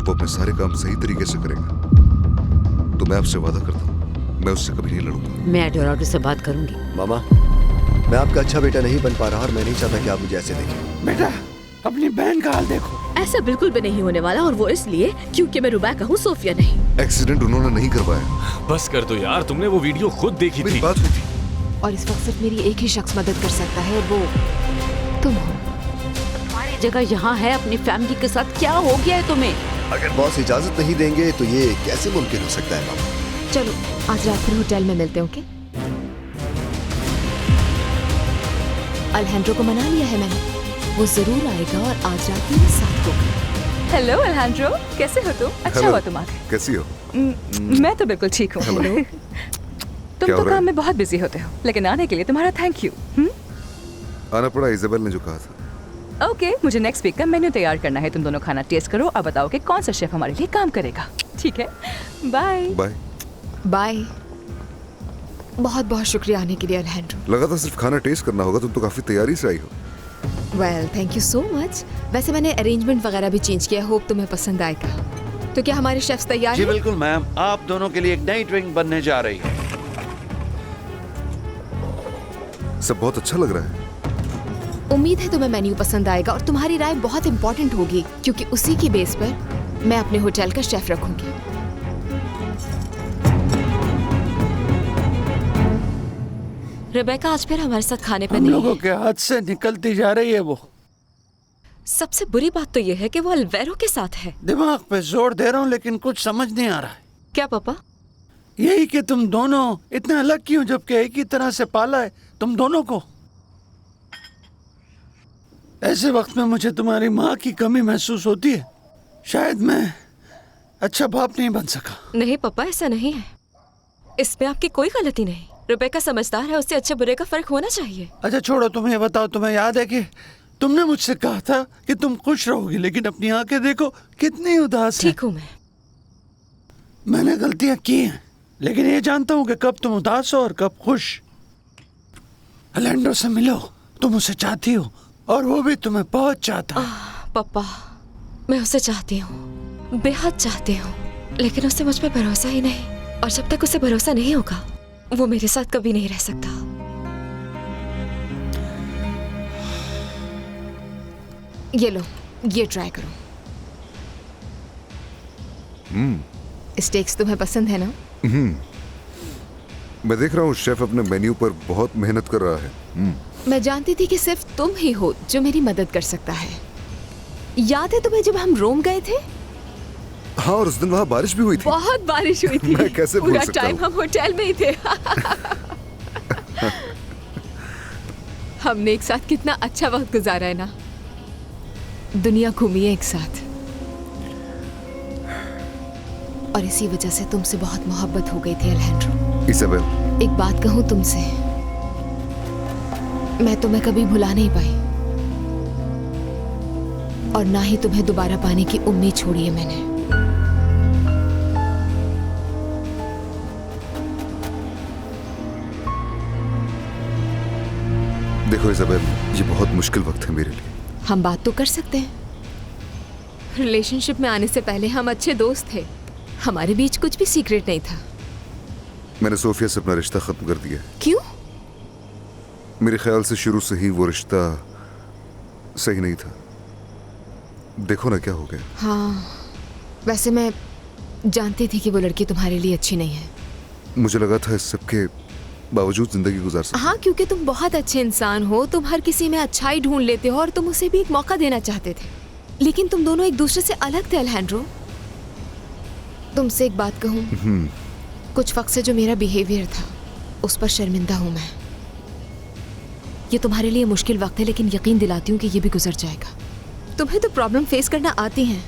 जब वो अपने सारे काम सही तरीके से करेगा तो मैं आपसे वादा करता हूँ मैं उससे कभी नहीं लड़ूंगा। मैं एडोराडो से बात करूंगी। मामा, मैं आपका अच्छा बेटा नहीं बन पा रहा और मैं नहीं चाहता कि आप मुझे ऐसे देखें। बेटा, अपनी बहन का हाल देखो। ऐसा बिल्कुल भी नहीं होने वाला, और वो इसलिए क्योंकि मैं रुबैका हूँ, सोफिया नहीं। एक्सीडेंट उन्होंने नहीं करवाया। बस कर दो यार, तुमने वो वीडियो खुद देखी मेरी थी। बात हुई थी। और इस वक्त सिर्फ मेरी एक ही शख्स मदद कर सकता है, और वो तुम हो। तुम्हारी जगह यहाँ है अपनी फैमिली के साथ। क्या हो गया है तुम्हें? अगर बॉस इजाजत नहीं देंगे तो ये कैसे मुमकिन हो सकता है मामा? चलो आज रात फिर होटल में मिलते हैं, ओके? अल्हेंड्रो को मना लिया है मैंने, वो जरूर आएगा और आज रात मेरे साथ होगा। हेलो अल्हेंड्रो, कैसे हो तुम? अच्छा हुआ तुम आ गए। कैसी हो? मैं तो बिल्कुल ठीक हूँ। तुम तो काम में बहुत बिजी होते हो, लेकिन आने के लिए तुम्हारा थैंक यू। आना पड़ा, इजाबेल ने जो कहा था। ओके, मुझे नेक्स्ट वीक का मेन्यू तैयार करना है। तुम दोनों खाना टेस्ट करो और बताओ कि कौन सा शेफ हमारे लिए काम करेगा। ठीक है, बाय बाय। बाय। बहुत बहुत शुक्रिया आने के लिए अल्हेंड्रो। लगा था सिर्फ खाना टेस्ट करना होगा, तुम तो काफी तैयारी से आई हो। Well thank you so much. वैसे मैंने अरेंजमेंट वगैरह भी चेंज किया, होप तुम्हें पसंद आएगा। तो क्या हमारे शेफ्स तैयार जी हैं? बिल्कुल मैम, आप दोनों के लिए एक नई ड्रिंक बनने जा रही है। सब बहुत अच्छा लग रहा है। उम्मीद है तुम्हें मेन्यू पसंद आएगा, और तुम्हारी राय बहुत इंपॉर्टेंट होगी क्योंकि उसी की बेस पर मैं अपने होटल का शेफ रखूंगी। रुबैका आज फिर हमारे साथ खाने पर हम नहीं लोगों है। के हाथ से निकलती जा रही है वो। सबसे बुरी बात तो ये है कि वो अल्वेरो के साथ है। दिमाग पे जोर दे रहा हूँ लेकिन कुछ समझ नहीं आ रहा है। क्या पापा? यही कि तुम दोनों इतने अलग क्यों, जबकि एक ही तरह से पाला है तुम दोनों को। ऐसे वक्त में मुझे तुम्हारी माँ की कमी महसूस होती है। शायद मैं अच्छा बाप नहीं बन सका। नहीं पापा, ऐसा नहीं है। इसमें आपकी कोई गलती नहीं। रुबैका समझदार है, उससे अच्छे बुरे का फर्क होना चाहिए। अच्छा छोड़ो, तुम ये बताओ, तुम्हें याद है कि तुमने मुझसे कहा था कि तुम खुश रहोगी, लेकिन अपनी आंखें देखो कितनी उदास है। ठीक हूँ मैं। मैंने गलतियां की हैं, लेकिन ये जानता हूँ कि कब तुम उदास हो और कब खुश। अल्हेंड्रो से मिलो, तुम उसे चाहती हो और वो भी तुम्हें बहुत चाहता है। पापा, मैं उसे चाहती हूँ, बेहद चाहती हूँ, लेकिन उसे मुझ पर भरोसा ही नहीं। और जब तक उसे भरोसा नहीं होगा वो मेरे साथ कभी नहीं रह सकता। ये लो, ये ट्राई करो। स्टेक्स तुम्हें पसंद है ना? मैं देख रहा हूँ शेफ अपने मेन्यू पर बहुत मेहनत कर रहा है। मैं जानती थी कि सिर्फ तुम ही हो जो मेरी मदद कर सकता है। याद है तुम्हें जब हम रोम गए थे? हाँ, और उस दिन वहाँ बारिश भी हुई थी। बहुत बारिश हुई थी। मैं कैसे भूल पूरा सकता टाइम हूँ? हम होटल में ही थे। हमने एक साथ कितना अच्छा वक्त गुजारा है ना। दुनिया घूमी है एक साथ, और इसी वजह से तुमसे बहुत मोहब्बत हो गई थी अल्हेंड्रो। इसाबेल, एक बात कहूँ तुमसे, मैं तुम्हें कभी भुला नहीं पाई, और ना ही तुम्हें दोबारा पाने की उम्मीद छोड़ी है मैंने। देखो इसाबेल, ये बहुत मुश्किल वक्त है मेरे लिए। हम बात तो कर सकते हैं। रिलेशनशिप में आने से पहले हम अच्छे दोस्त थे, हमारे बीच कुछ भी सीक्रेट नहीं था। मैंने सोफिया से अपना रिश्ता खत्म कर दिया है। क्यों? मेरे ख्याल से शुरू से ही वो रिश्ता सही नहीं था। देखो ना क्या हो गया। हाँ, वैसे मैं जानती थी कि वो लड़की तुम्हारे लिए अच्छी नहीं है। मुझे लगा था इस सब के बावजूद जिंदगी गुजार सकते। हाँ, क्योंकि तुम बहुत अच्छे इंसान हो, तुम हर किसी में अच्छाई ढूंढ लेते हो, और तुम उसे भी एक मौका देना चाहते थे। लेकिन तुम दोनों एक दूसरे से अलग थे अल्हेंड्रो। तुमसे एक बात कहूँ, कुछ वक्त से जो मेरा बिहेवियर था उस पर शर्मिंदा हूँ मैं। ये तुम्हारे लिए मुश्किल वक्त है, लेकिन यकीन दिलाती हूँ कि ये भी गुजर जाएगा। तुम्हें तो प्रॉब्लम फेस करना आती हैं,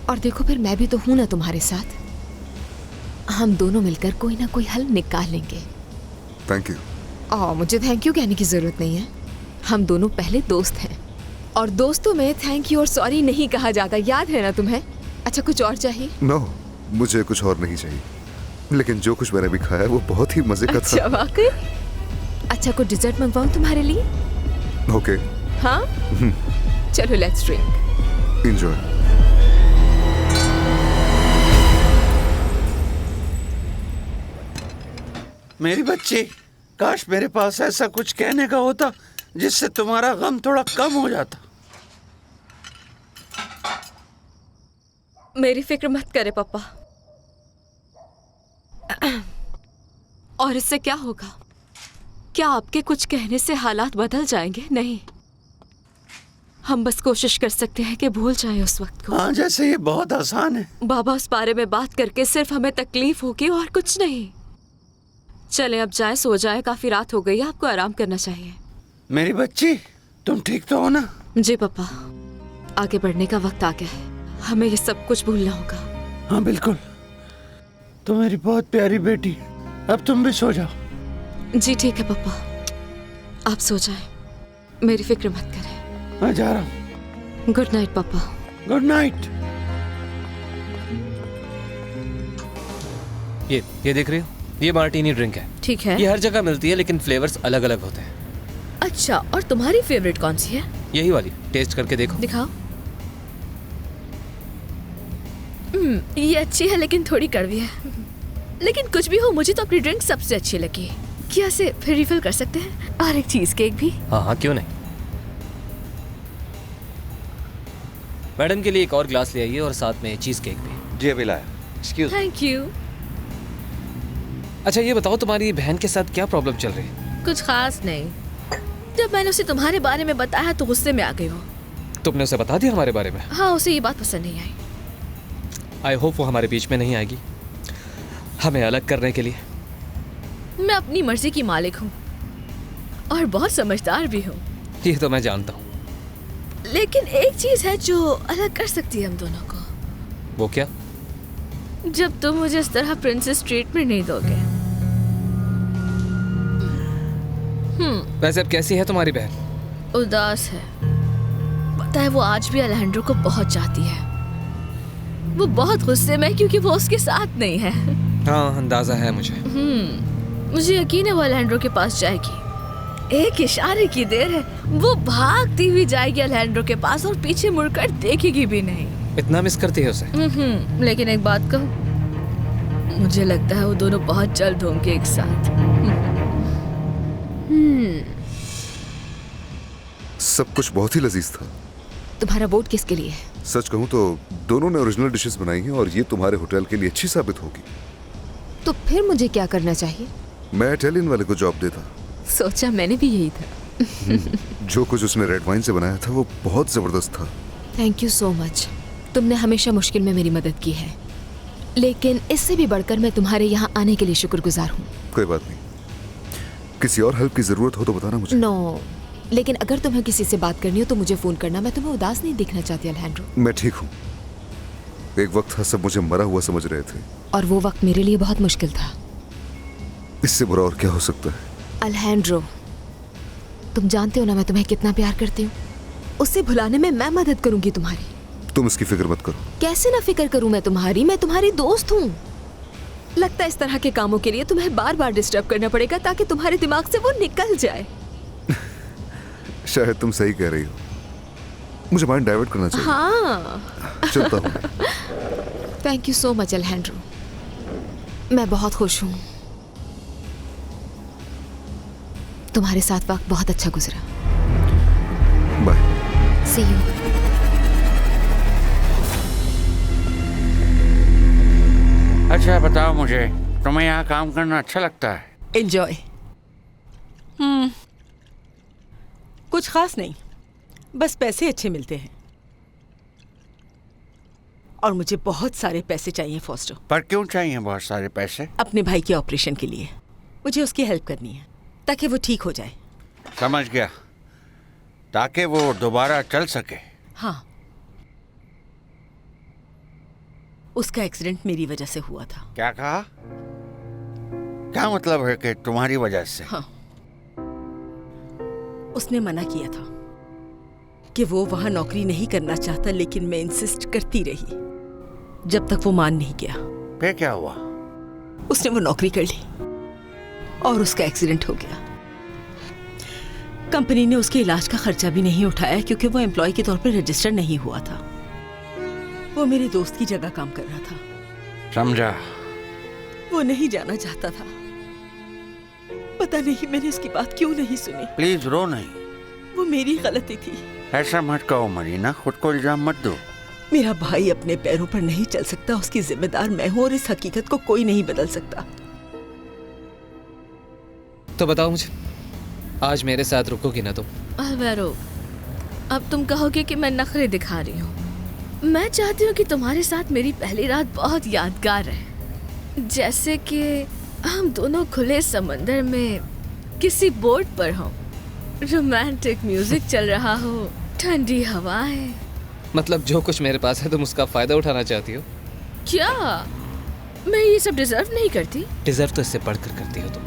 और देखो फिर मैं भी तो हूं ना तुम्हारे साथ। हम दोनों मिलकर कोई ना कोई हल निकाल लेंगे। Thank you. मुझे थैंक यू कहने की जरूरत नहीं है। हम दोनों पहले दोस्त हैं, और दोस्तों में थैंक यू और सॉरी नहीं कहा जाता, याद है ना तुम्हें? अच्छा, कुछ और चाहिए? नो, मुझे कुछ और नहीं चाहिए, लेकिन जो कुछ मैंने भी खाया वो बहुत ही मजे का था। अच्छा, वाकई? अच्छा, कुछ डिजर्ट मंगवाऊं तुम्हारे लिए? ओके। हाँ, चलो लेट्स ड्रिंक। एंजॉय। मेरी बच्ची, काश मेरे पास ऐसा कुछ कहने का होता जिससे तुम्हारा गम थोड़ा कम हो जाता। मेरी फिक्र मत करे पापा। और इससे क्या होगा? क्या आपके कुछ कहने से हालात बदल जाएंगे? नहीं, हम बस कोशिश कर सकते हैं कि भूल जाएं उस वक्त को। हाँ, जैसे ये बहुत आसान है। बाबा, उस बारे में बात करके सिर्फ हमें तकलीफ होगी और कुछ नहीं। चले अब जाएं, सो जाएं, काफी रात हो गई है, आपको आराम करना चाहिए। मेरी बच्ची, तुम ठीक तो हो ना? जी पापा, आगे बढ़ने का वक्त आ गया है, हमें ये सब कुछ भूलना होगा। हाँ बिल्कुल, तुम मेरी बहुत प्यारी बेटी। अब तुम भी सो जाओ। जी ठीक है पापा, आप सो जाएं, मेरी फिक्र मत करें। मैं जा रहा हूँ। गुड नाइट पापा। Good night. ये देख रही हो? ये मार्टीनी ड्रिंक है। ठीक है। ये हर जगह मिलती है लेकिन फ्लेवर्स अलग अलग होते हैं। अच्छा, और तुम्हारी फेवरेट कौन सी है? यही वाली, टेस्ट करके देखो। दिखाओ। ये अच्छी है लेकिन थोड़ी कड़वी है। लेकिन कुछ भी हो, मुझे तो अपनी ड्रिंक सबसे अच्छी लगी। क्या से फिर रिफिल कर सकते हैं? और एक चीज केक भी। हाँ हाँ, क्यों नहीं। मैडम के लिए एक और ग्लास ले आइए और साथ में चीज केक भी। जी अभी लाया। एक्सक्यूज। Thank you. अच्छा ये बताओ, तुम्हारी बहन के साथ क्या प्रॉब्लम चल रही है? कुछ खास नहीं। जब मैंने उसे तुम्हारे बारे में बताया तो गुस्से में आ गई वो। तुमने उसे बता दिया हमारे बारे में? हाँ, उसे ये बात पसंद नहीं आई। आई होप वो हमारे बीच में नहीं आएगी हमें अलग करने के लिए। मैं अपनी मर्जी की मालिक हूँ और बहुत समझदार भी हूँ। ये तो मैं जानता हूँ। लेकिन एक चीज है जो अलग कर सकती है हम दोनों को। वो क्या? जब तुम मुझे इस तरह प्रिंसेस ट्रीटमेंट नहीं दोगे। वैसे अब कैसी है तुम्हारी बहन? उदास है। पता है, वो आज भी अलेजेंड्रो को बहुत चाहती है। वो बहुत गुस्से में है क्योंकि वो उसके साथ नहीं है। हाँ, अंदाजा है मुझे। मुझे यकीन है वो अलेजेंड्रो के पास जाएगी। एक इशारे की देर है, वो भागती हुई जाएगी अलेजेंड्रो के पास और पीछे मुड़कर देखेगी भी नहीं। इतना मिस करती है उसे? लेकिन एक बात कहूं, मुझे लगता है वो दोनों बहुत जल्द होंगे एक साथ। सब कुछ बहुत ही लजीज था। तुम्हारा वोट किसके लिए है? सच कहूँ तो दोनों ने ओरिजिनल डिशेस बनाई हैं और ये तुम्हारे होटल के लिए अच्छी साबित होगी। तो फिर मुझे क्या करना चाहिए? मैं इटालियन वाले को जॉब देता। सोचा मैंने भी यही था। जो कुछ उसने रेड वाइन से बनाया था वो बहुत जबरदस्त था। Thank you so much. तुमने हमेशा मुश्किल में मेरी मदद की है, लेकिन इससे भी बढ़कर मैं तुम्हारे यहाँ आने के लिए शुक्रगुजार हूँ। कोई बात नहीं, किसी और हेल्प की जरूरत हो तो बताना मुझे। नो, लेकिन अगर तुम्हें किसी से बात करनी हो तो मुझे फोन करना। मैं तुम्हें उदास नहीं देखना चाहती अलेजेंड्रो। मैं ठीक हूँ। एक वक्त था सब मुझे मरा हुआ समझ रहे थे, और वो वक्त मेरे लिए बहुत मुश्किल था। इससे बुरा और क्या हो सकता है? अलेजेंड्रो, तुम जानते हो ना मैं तुम्हें कितना प्यार करती हूँ। उसे भुलाने में मैं मदद करूंगी तुम्हारी। तुम इसकी फिक्र मत करो। कैसे ना फिक्र करूं मैं तुम्हारी दोस्त हूँ। लगता है इस तरह के कामों के लिए तुम्हें बार बार डिस्टर्ब करना पड़ेगा ताकि तुम्हारे दिमाग से वो निकल जाए। शायद तुम सही कह रही हो, मुझे माइंड डाइवर्ट करना चाहिए। हाँ। चलता हूँ। थैंक यू सो मच अलेजेंड्रो, मैं बहुत खुश हूँ। तुम्हारे साथ वक्त बहुत अच्छा गुजरा। बाय। See you. अच्छा बताओ मुझे, तुम्हें यहाँ काम करना अच्छा लगता है? एंजॉय। कुछ खास नहीं, बस पैसे अच्छे मिलते हैं। और मुझे बहुत सारे पैसे चाहिए फॉस्टर। पर क्यों चाहिए बहुत सारे पैसे? अपने भाई के ऑपरेशन के लिए। मुझे उसकी हेल्प करनी है ताकि वो ठीक हो जाए। समझ गया, ताकि वो दोबारा चल सके। हाँ, उसका एक्सीडेंट मेरी वजह से हुआ था। क्या कहा? क्या मतलब है कि तुम्हारी वजह से? हाँ, उसने मना किया था कि वो वहां नौकरी नहीं करना चाहता, लेकिन मैं इंसिस्ट करती रही जब तक वो मान नहीं गया। फिर क्या हुआ? उसने वो नौकरी कर ली और उसका एक्सीडेंट हो गया। कंपनी ने उसके इलाज का खर्चा भी नहीं उठाया क्योंकि वो एम्प्लॉय के तौर पर रजिस्टर नहीं हुआ था। वो मेरे दोस्त की जगह काम कर रहा था। समझा। वो नहीं जाना चाहता था, पता नहीं मैंने उसकी बात क्यों नहीं सुनी। प्लीज रो नहीं। वो मेरी गलती थी। ऐसा मत कहो मरीना, खुद को इल्जाम मत दो। मेरा भाई अपने पैरों पर नहीं चल सकता, उसकी जिम्मेदार मैं हूँ और इस हकीकत को कोई नहीं बदल सकता। तो बताओ मुझे, आज मेरे साथ रुकोगी ना तुम? अलवैरो, अब तुम कहोगे कि मैं नखरे दिखा रही हूँ। मैं चाहती हूँ कि तुम्हारे साथ मेरी पहली रात बहुत यादगार रहे, जैसे कि हम दोनों खुले समंदर में किसी बोट पर हों, रोमांटिक म्यूजिक चल रहा हो, ठंडी हवाएं। मतलब जो कुछ मेरे पास है तुम उसका फायदा उठाना चाहती हो? क्या मैं ये सब डिजर्व नहीं करती? डिजर्व तो इससे बढ़कर करती हो तुम।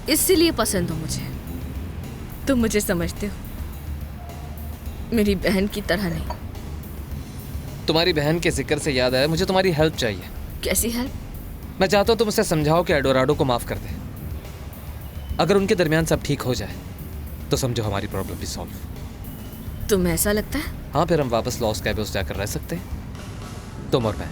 इसीलिए पसंद हो मुझे। तुम मुझे समझते हो, मेरी बहन की तरह नहीं। तुम्हारी बहन के जिक्र से याद आया, मुझे तुम्हारी हेल्प चाहिए। कैसी हेल्प? मैं चाहता हूँ तुम उसे समझाओ कि एडोराडो को माफ कर दे। अगर उनके दरमियान सब ठीक हो जाए तो समझो हमारी प्रॉब्लम भी सॉल्व। तुम्हें ऐसा लगता है? हाँ, फिर हम वापस लॉस कैबोस जाकर रह सकते हैं, तुम और मैं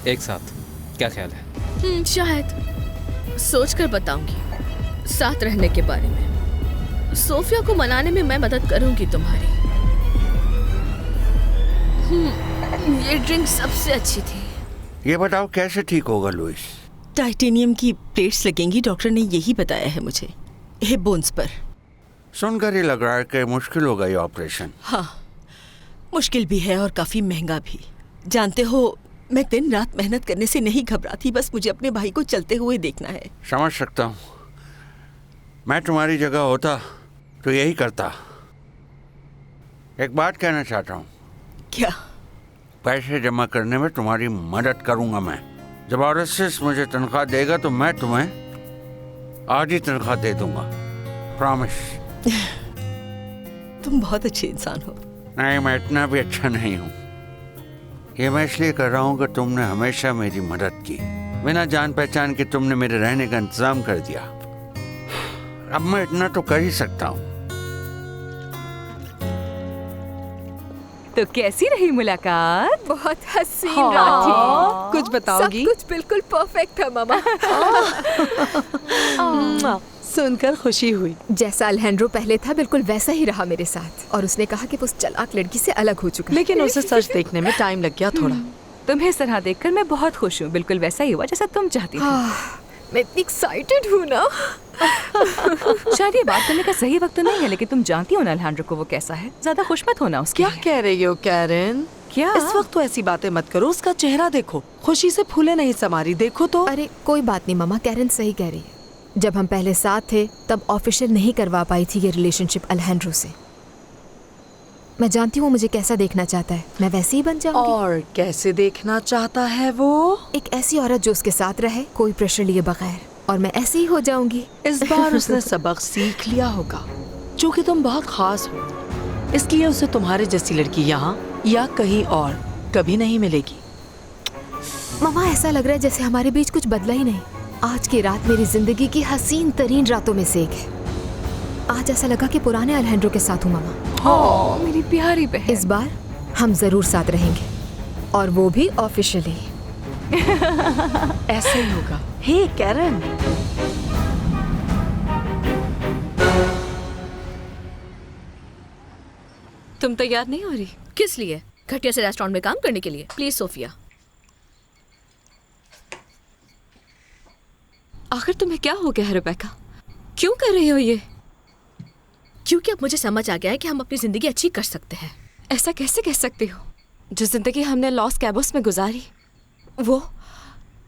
एक साथ। क्या ख्याल है? शायद। सोच कर बताऊंगी साथ रहने के बारे में। सोफिया को मनाने में मैं मदद करूंगी तुम्हारी। ये ड्रिंक सबसे अच्छी थी। ये बताओ कैसे ठीक होगा लुइस? टाइटेनियम की प्लेट्स लगेंगी, डॉक्टर ने यही बताया है मुझे, हिप बोन्स पर। सुनकर ही लग रहा है कि मुश्किल होगा ये ऑपरेशन। हाँ, मुश्किल भी है और काफी महंगा भी। जानते हो, मैं दिन रात मेहनत करने से नहीं घबराती, बस मुझे अपने भाई को चलते हुए देखना है। समझ सकता हूँ। मैं तुम्हारी जगह होता तो यही करता। एक बात कहना चाहता हूँ। क्या? पैसे जमा करने में तुम्हारी मदद करूंगा मैं। जब आरएसएस मुझे तनख्वाह देगा तो मैं तुम्हें आधी तनख्वाह दे दूंगा, प्रॉमिस। तुम बहुत अच्छे इंसान हो। नहीं, मैं इतना भी अच्छा नहीं हूँ। ये मैं इसलिए कर रहा हूँ कि तुमने हमेशा मेरी मदद की, बिना जान पहचान के तुमने मेरे रहने का इंतजाम कर दिया। अब मैं इतना तो कर ही सकता हूँ। तो कैसी रही मुलाकात? बहुत हसीन रात थी। कुछ बताओगी? सब कुछ बिल्कुल परफेक्ट था मामा। सुनकर खुशी हुई। जैसा अल्हेंड्रो पहले था बिल्कुल वैसा ही रहा मेरे साथ, और उसने कहा कि वो उस चालाक लड़की से अलग हो चुका है। लेकिन उसे सच देखने में टाइम लग गया थोड़ा। तुम्हें इस तरह देखकर मैं बहुत खुश हूँ। बिल्कुल वैसा ही हुआ जैसा तुम चाहती थी। मैं इतनी एक्साइटेड हूँ ना। शायद ये बात करने का सही वक्त तो नहीं है, लेकिन तुम जानती हो ना अल्हेंड्रो को वो कैसा है। ज्यादा खुश मत होना उसके क्या लिए। कह रही हो कैरन? क्या? इस वक्त तो ऐसी बातें मत करो। उसका चेहरा देखो, खुशी से फूले नहीं समारी। देखो तो। अरे कोई बात नहीं मामा, कैरन सही कह रही है। जब हम पहले साथ थे तब ऑफिशियल नहीं करवा पाई थी ये रिलेशनशिप अल्हेंड्रो से। मैं जानती हूँ मुझे कैसा देखना चाहता है, मैं वैसे ही बन जाऊंगी। और कैसे देखना चाहता है वो? एक ऐसी औरत जो उसके साथ रहे, कोई प्रेशर लिए बगैर, और मैं ऐसे ही हो जाऊंगी। इस बार उसने सबक सीख लिया होगा, क्योंकि तुम बहुत खास हो। इसलिए उसे तुम्हारे जैसी लड़की यहाँ या कहीं और कभी नहीं मिलेगी। मामा, ऐसा लग रहा है जैसे हमारे बीच कुछ बदला ही नहीं। आज की रात मेरी जिंदगी की हसीन तरीन रातों में से एक है। आज ऐसा लगा कि पुराने अल्हेंड्रो के साथ हूँ मामा। मेरी प्यारी बहन। इस बार हम जरूर साथ रहेंगे, और वो भी ऑफिशियली। ऐसे ही होगा। हे कैरन, तुम तैयार नहीं हो रही? किस लिए? घटिया से रेस्टोरेंट में काम करने के लिए? Please Sophia. आखिर तुम्हें क्या हो गया है रेबेका? क्यों कर रही हो ये? क्योंकि अब मुझे समझ आ गया है कि हम अपनी जिंदगी अच्छी कर सकते हैं। ऐसा कैसे कह सकती हो? जो जिंदगी हमने लॉस कैबोस में गुजारी वो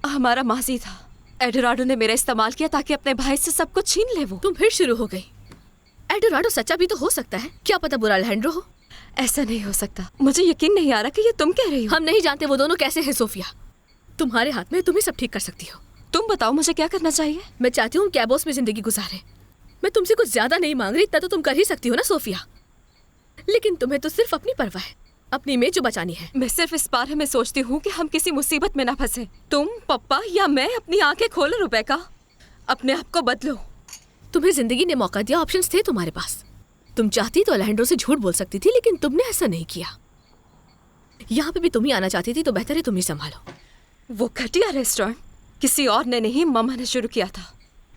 हमारा माजी था। एडोराडो ने मेरा इस्तेमाल किया ताकि अपने भाई से सब कुछ छीन ले। वो तुम फिर शुरू हो गई। एडोराडो सच्चा भी तो हो सकता है, क्या पता बुरा अल्हेंड्रो हो। ऐसा नहीं हो सकता। मुझे यकीन नहीं आ रहा कि ये तुम कह रही हो। हम नहीं जानते वो दोनों कैसे हैं सोफिया। तुम्हारे हाथ में, तुम ही सब ठीक कर सकती हो। तुम बताओ मुझे क्या करना चाहिए? मैं चाहती हूँ कैबोस में जिंदगी गुजारे। मैं तुमसे कुछ ज्यादा नहीं मांग रही, इतना तो तुम कर ही सकती हो ना सोफिया। लेकिन तुम्हें तो सिर्फ अपनी परवाह है, अपनी इमेज जो बचानी है। मैं सिर्फ इस बारे में सोचती हूँ कि हम किसी मुसीबत में ना फंसे। तुम, पप्पा या मैं अपनी आंखें खोलो रुबेका, अपने आप को बदलो। तुम्हें जिंदगी ने मौका दिया, ऑप्शंस थे तुम्हारे पास। तुम चाहती तो अल्हेंड्रो से झूठ बोल सकती थी, लेकिन तुमने ऐसा नहीं किया। यहाँ पे भी तुम ही आना चाहती थी, तो बेहतर है तुम ही संभालो। वो घटिया रेस्टोरेंट किसी और ने नहीं, मम्मा ने शुरू किया था।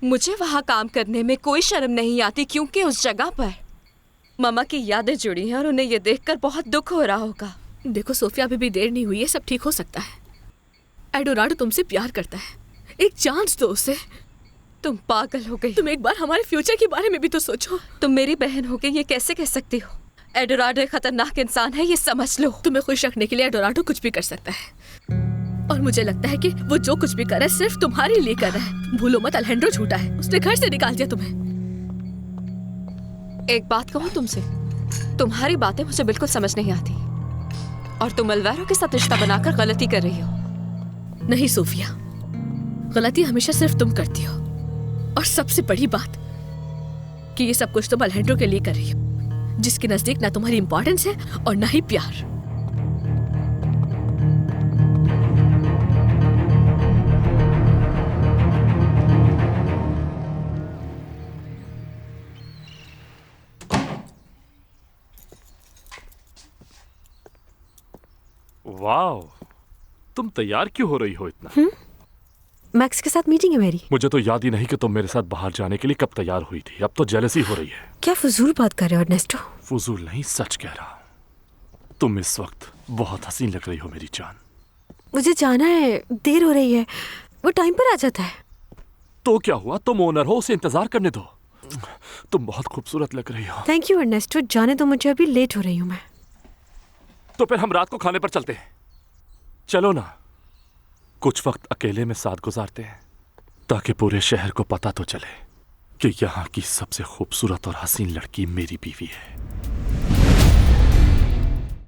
मुझे वहाँ काम करने में कोई शर्म नहीं आती क्योंकि उस जगह पर मामा की यादें जुड़ी हैं और उन्हें ये देखकर बहुत दुख हो रहा होगा। देखो सोफिया, अभी भी देर नहीं हुई है, सब ठीक हो सकता है। एडोराडो तुमसे प्यार करता है, एक चांस दो उसे। तुम पागल हो गई। तुम एक बार हमारे फ्यूचर के बारे में भी तो सोचो। तुम मेरी बहन हो गई, ये कैसे कह सकती हो? एडोराडो एक खतरनाक इंसान है, ये समझ लो। तुम्हें खुश रखने के लिए एडोराडो कुछ भी कर सकता है, और मुझे लगता है कि वो जो कुछ भी कर रहा है सिर्फ तुम्हारे लिए कर रहा है। भूलो मत, अल्हेंड्रो झूठा है, उसने घर से निकाल दिया तुम्हें। एक बात कहूँ तुमसे, तुम्हारी बातें मुझे बिल्कुल समझ नहीं आती और तुम अल्वारो के साथ रिश्ता बनाकर गलती कर रही हो। नहीं सोफिया, गलती हमेशा सिर्फ तुम करती हो, और सबसे बड़ी बात कि ये सब कुछ तुम अल्हेंड्रो के लिए कर रही हो, जिसके नजदीक ना तुम्हारी इंपॉर्टेंस है और ना ही प्यार। वाह, तुम तैयार क्यों हो रही हो इतना? मैक्स के साथ मीटिंग है मेरी। मुझे तो याद ही नहीं कि तुम मेरे साथ बाहर जाने के लिए कब तैयार हुई थी। अब तो जेलसी हो रही है। क्या फजूल बात कर रहे हो अर्नेस्टो? फजूल नहीं, सच कह रहा हूं। तुम इस वक्त बहुत हसीन लग रही हो मेरी जान। मुझे जाना है, देर हो रही है। वो टाइम पर आ जाता है। तो क्या हुआ, तुम ओनर हो, उसे इंतजार करने दो। तुम बहुत खूबसूरत लग रही हो। थैंक यू अर्नेस्टो, जाने दो मुझे, अभी लेट हो रही हूँ मैं। तो फिर हम रात को खाने पर चलते हैं। चलो ना, कुछ वक्त अकेले में साथ गुजारते हैं, ताकि पूरे शहर को पता तो चले कि यहाँ की सबसे खूबसूरत और हसीन लड़की मेरी बीवी है।